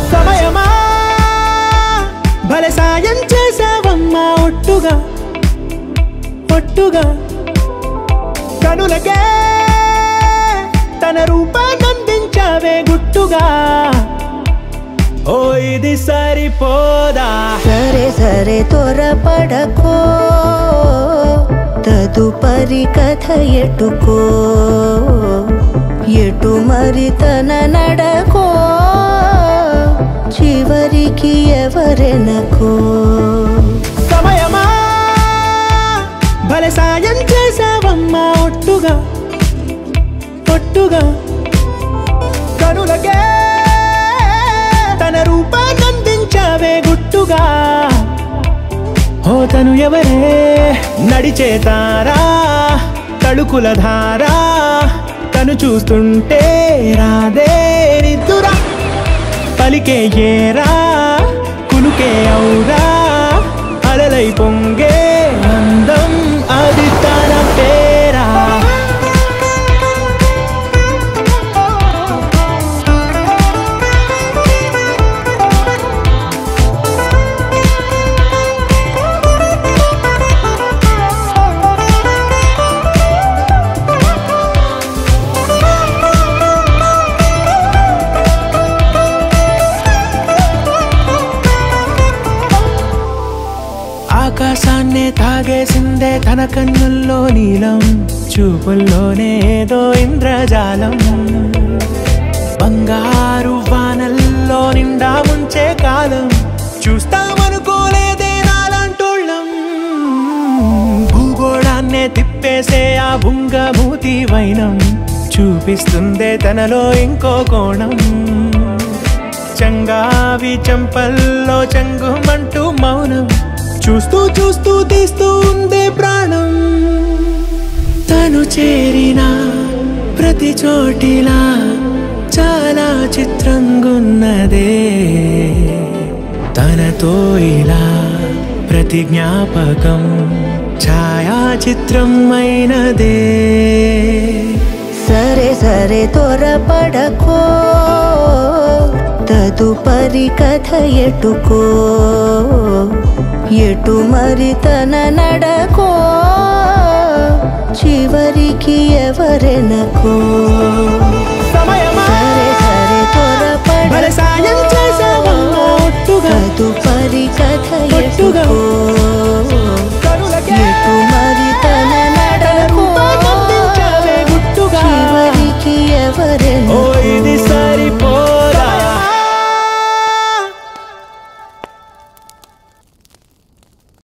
సమయమా భలే సాయం చేసావమ్మా ఒట్టుగా ఒట్టుగా కనులకే తన రూపాన్నందించావే గుట్టుగా ఓ ఇది సరిపోదా సరే సరే త్వరపడకో తదుపరి కథ ఎటుకో ఎటు మరి తన నడకో చివరికి ఎవరెనకో సమయమా భలే సాయం చేసావమ్మా ఒట్టుగా ఒట్టుగా కనులకే తన రూపాన్నందించావే గుట్టుగా ఓ తను ఎవరే నడిచేతారా తడుకుల ధారా తను చూస్తుంటే రాదే నిద్దురా పలికే ఏరా కులుకే ఔరా అలలై పొంగే అందం అది తన పేరా ఆకాశాన్నే తాగేసిందే తన కన్నుల్లో నీలం చూపుల్లోనే ఏదో ఇంద్రజాలం బంగారు వానల్లో నిండా ముంచే కాలం చూస్తామనుకోలేదే నాలంటోళ్ళం భూగోళాన్నే తిప్పేసే ఆ బుంగమూతి వైనం చూపిస్తుందే తనలో ఇంకో కోణం చంగావి చెంపల్లో చంగుమంటూ మౌనం చూస్తూ చూస్తూ తీస్తూ ఉందే ప్రాణం తను చేరిన ప్రతి చోటిలా చాలా చిత్రంగున్నదే తనతో ఇలా ప్రతి జ్ఞాపకం ఛాయాచిత్రం అయినదే సరే సరే త్వరపడకో తదుపరి కథ ఎటుకో ఎటు మరి తన నడకో చివరికి ఎవరెనకో సమయమా సరే సరే త్వరపడకో సాయం చేసావమ్మా ఒట్టుగా తదుపరి కథ ఒట్టుగా ఎటుకో